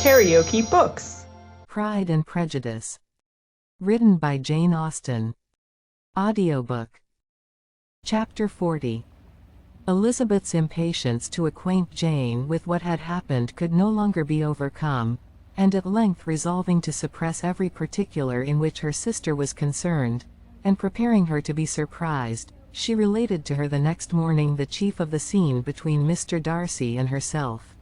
KaraokeBooks. Pride and Prejudice. Written by Jane Austen. Audiobook. Chapter 40. Elizabeth's impatience to acquaint Jane with what had happened could no longer be overcome, and at length resolving to suppress every particular in which her sister was concerned, and preparing her to be surprised, she related to her the next morning the chief of the scene between Mr. Darcy and herself.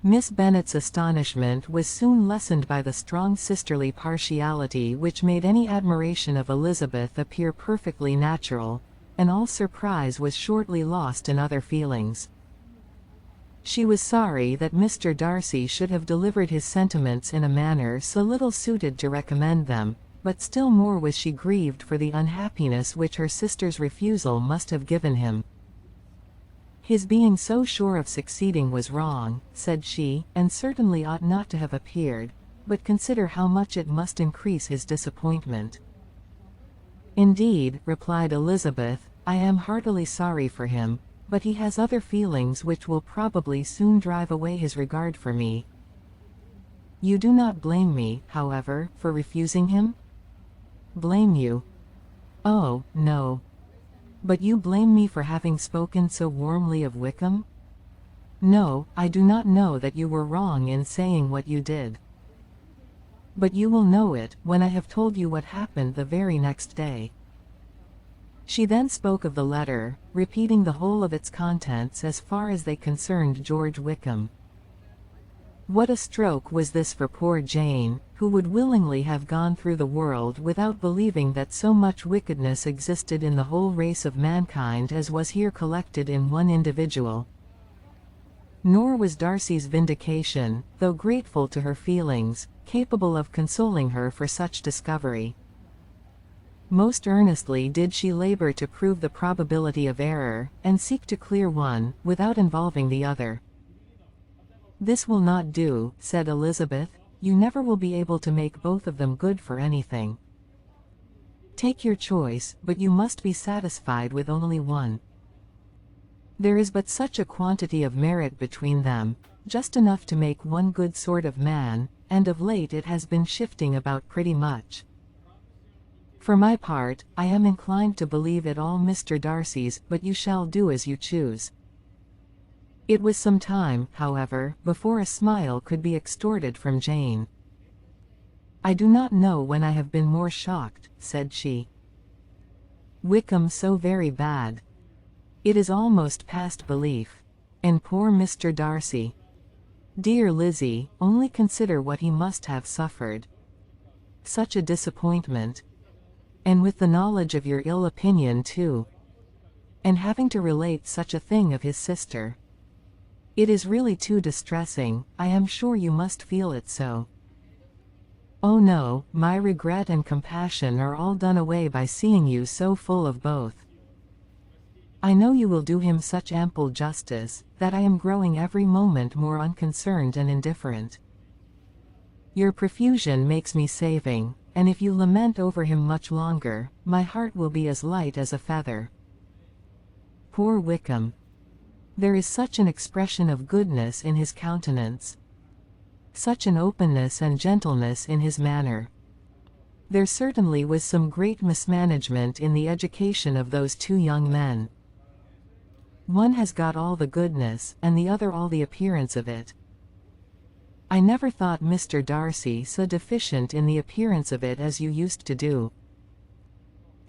Miss Bennet's astonishment was soon lessened by the strong sisterly partiality which made any admiration of Elizabeth appear perfectly natural, and all surprise was shortly lost in other feelings. She was sorry that Mr. Darcy should have delivered his sentiments in a manner so little suited to recommend them, but still more was she grieved for the unhappiness which her sister's refusal must have given him. "His being so sure of succeeding was wrong," said she, "and certainly ought not to have appeared, but consider how much it must increase his disappointment." "Indeed," replied Elizabeth, "I am heartily sorry for him, but he has other feelings which will probably soon drive away his regard for me." "You do not blame me, however, for refusing him?" "Blame you? Oh, no. But you blame me for having spoken so warmly of Wickham?" "No, I do not know that you were wrong in saying what you did. But you will know it, when I have told you what happened the very next day." She then spoke of the letter, repeating the whole of its contents as far as they concerned George Wickham. What a stroke was this for poor Jane, who would willingly have gone through the world without believing that so much wickedness existed in the whole race of mankind as was here collected in one individual. Nor was Darcy's vindication, though grateful to her feelings, capable of consoling her for such discovery. Most earnestly did she labor to prove the probability of error, and seek to clear one, without involving the other. "This will not do," said Elizabeth, "you never will be able to make both of them good for anything. Take your choice, but you must be satisfied with only one. There is but such a quantity of merit between them, just enough to make one good sort of man, and of late it has been shifting about pretty much. For my part, I am inclined to believe it all Mr. Darcy's, but you shall do as you choose." It was some time, however, before a smile could be extorted from Jane. "I do not know when I have been more shocked," said she. "Wickham so very bad. It is almost past belief. And poor Mr. Darcy. Dear Lizzie, only consider what he must have suffered. Such a disappointment. And with the knowledge of your ill opinion too. And having to relate such a thing of his sister. It is really too distressing. I am sure you must feel it so." "Oh no, my regret and compassion are all done away by seeing you so full of both. I know you will do him such ample justice, that I am growing every moment more unconcerned and indifferent. Your profusion makes me saving, and if you lament over him much longer, my heart will be as light as a feather. Poor Wickham! There is such an expression of goodness in his countenance, such an openness and gentleness in his manner. There certainly was some great mismanagement in the education of those two young men. One has got all the goodness, and the other all the appearance of it. I never thought Mr. Darcy so deficient in the appearance of it as you used to do.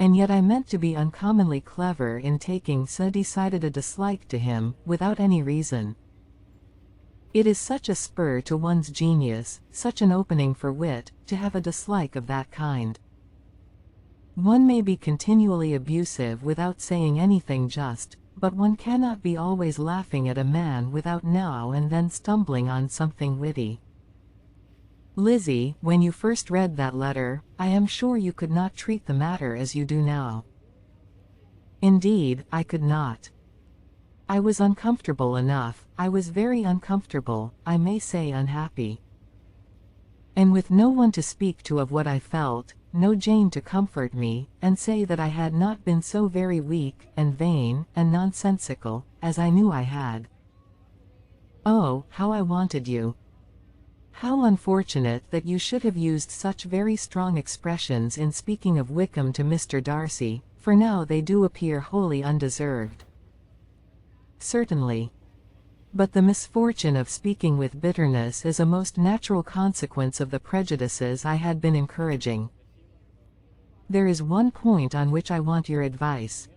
And yet I meant to be uncommonly clever in taking so decided a dislike to him, without any reason. It is such a spur to one's genius, such an opening for wit, to have a dislike of that kind. One may be continually abusive without saying anything just, but one cannot be always laughing at a man without now and then stumbling on something witty. Lizzie, when you first read that letter, I am sure you could not treat the matter as you do now." "Indeed, I could not. I was uncomfortable enough. I was very uncomfortable, I may say unhappy. And with no one to speak to of what I felt, no Jane to comfort me, and say that I had not been so very weak, and vain, and nonsensical, as I knew I had. Oh, how I wanted you! How unfortunate that you should have used such very strong expressions in speaking of Wickham to Mr. Darcy, for now they do appear wholly undeserved. Certainly. But the misfortune of speaking with bitterness is a most natural consequence of the prejudices I had been encouraging. There is one point on which I want your advice.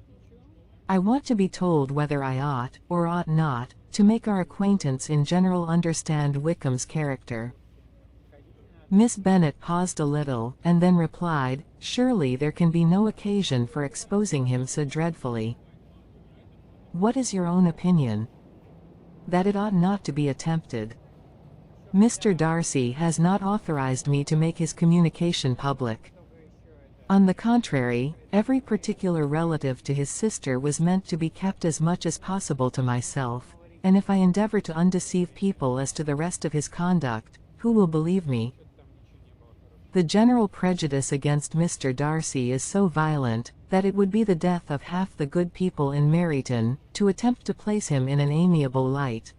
I want to be told whether I ought, or ought not, to make our acquaintance in general understand Wickham's character. Miss Bennet paused a little, and then replied, "Surely there can be no occasion for exposing him so dreadfully." "What is your own opinion?" "That it ought not to be attempted. Mr. Darcy has not authorized me to make his communication public. On the contrary, every particular relative to his sister was meant to be kept as much as possible to myself, and if I endeavor to undeceive people as to the rest of his conduct, who will believe me? The general prejudice against Mr. Darcy is so violent, that it would be the death of half the good people in Meryton, to attempt to place him in an amiable light.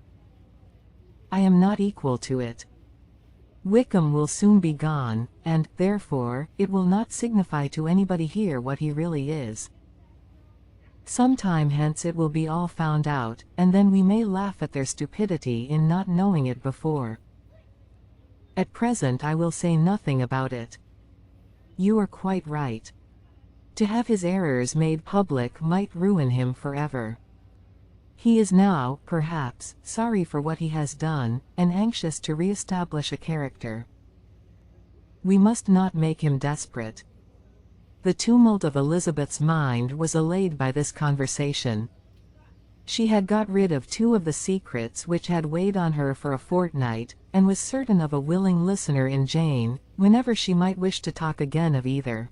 I am not equal to it. Wickham will soon be gone, and, therefore, it will not signify to anybody here what he really is. Some time hence it will be all found out, and then we may laugh at their stupidity in not knowing it before. At present I will say nothing about it. You are quite right. To have his errors made public might ruin him forever. He is now, perhaps, sorry for what he has done, and anxious to re-establish a character. We must not make him desperate." The tumult of Elizabeth's mind was allayed by this conversation. She had got rid of two of the secrets which had weighed on her for a fortnight, and was certain of a willing listener in Jane, whenever she might wish to talk again of either.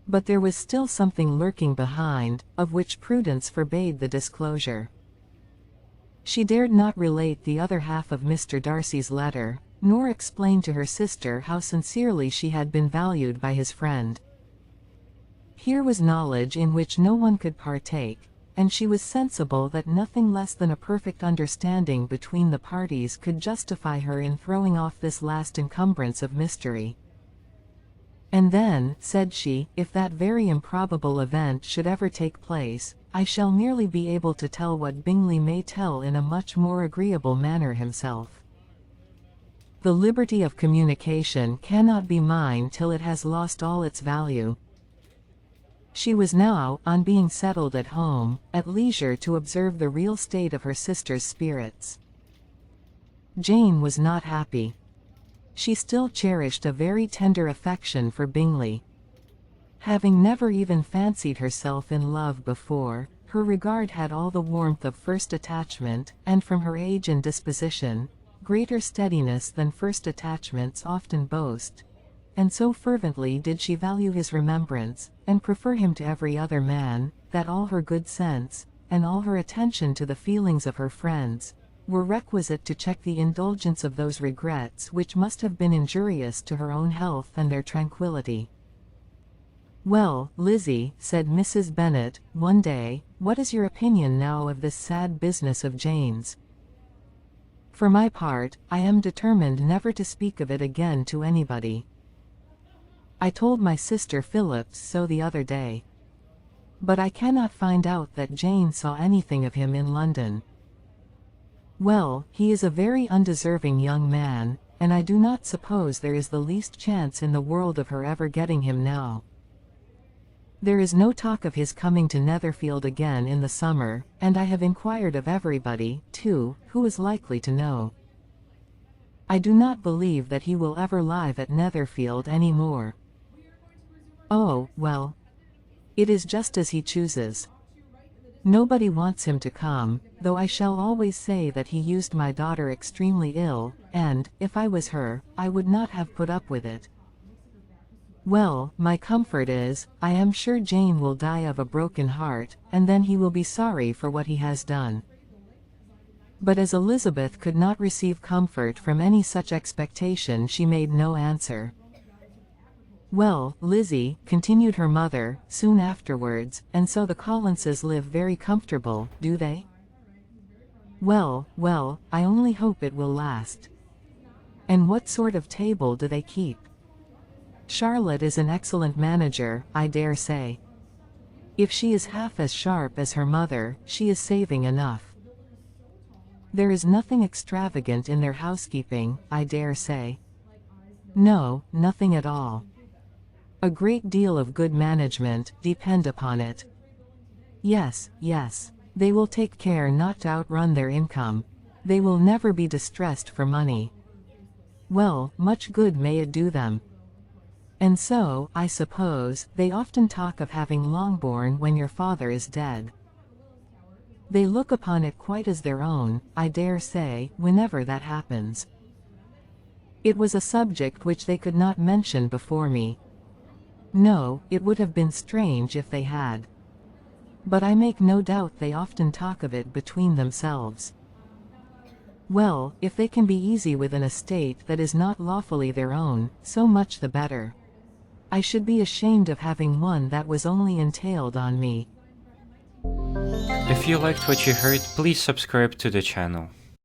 But there was still something lurking behind, of which prudence forbade the disclosure. She dared not relate the other half of Mr. Darcy's letter, nor explain to her sister how sincerely she had been valued by his friend. Here was knowledge in which no one could partake, and she was sensible that nothing less than a perfect understanding between the parties could justify her in throwing off this last encumbrance of mystery. "And then," said she, "if that very improbable event should ever take place, I shall merely be able to tell what Bingley may tell in a much more agreeable manner himself. The liberty of communication cannot be mine till it has lost all its value." She was now, on being settled at home, at leisure to observe the real state of her sister's spirits. Jane was not happy. She still cherished a very tender affection for Bingley. Having never even fancied herself in love before, her regard had all the warmth of first attachment, and from her age and disposition, greater steadiness than first attachments often boast, and so fervently did she value his remembrance, and prefer him to every other man, that all her good sense, and all her attention to the feelings of her friends, were requisite to check the indulgence of those regrets which must have been injurious to her own health and their tranquillity. "Well, Lizzie," said Mrs. Bennet, one day, "what is your opinion now of this sad business of Jane's?" "For my part, I am determined never to speak of it again to anybody. I told my sister Phillips so the other day. But I cannot find out that Jane saw anything of him in London. Well, he is a very undeserving young man, and I do not suppose there is the least chance in the world of her ever getting him now. There is no talk of his coming to Netherfield again in the summer, and I have inquired of everybody, too, who is likely to know. I do not believe that he will ever live at Netherfield any more. Oh, well. It is just as he chooses. Nobody wants him to come, though I shall always say that he used my daughter extremely ill, and, if I was her, I would not have put up with it. Well, my comfort is, I am sure Jane will die of a broken heart, and then he will be sorry for what he has done." But as Elizabeth could not receive comfort from any such expectation, she made no answer. "Well, Lizzie," continued her mother, soon afterwards, "and so the Collinses live very comfortable, do they?" Well, I only hope it will last." And what sort of table do they keep? Charlotte is an excellent manager, I dare say. If she is half as sharp as her mother, she is saving enough. There is nothing extravagant in their housekeeping, I dare say. No, nothing at all. A great deal of good management, depend upon it. Yes, yes. They will take care not to outrun their income. They will never be distressed for money. Well, much good may it do them. And so, I suppose, they often talk of having Longbourn when your father is dead. They look upon it quite as their own, I dare say, whenever that happens. It was a subject which they could not mention before me. No, it would have been strange if they had. But I make no doubt they often talk of it between themselves. Well, if they can be easy with an estate that is not lawfully their own, so much the better. I should be ashamed of having one that was only entailed on me. If you liked what you heard, please subscribe to the channel.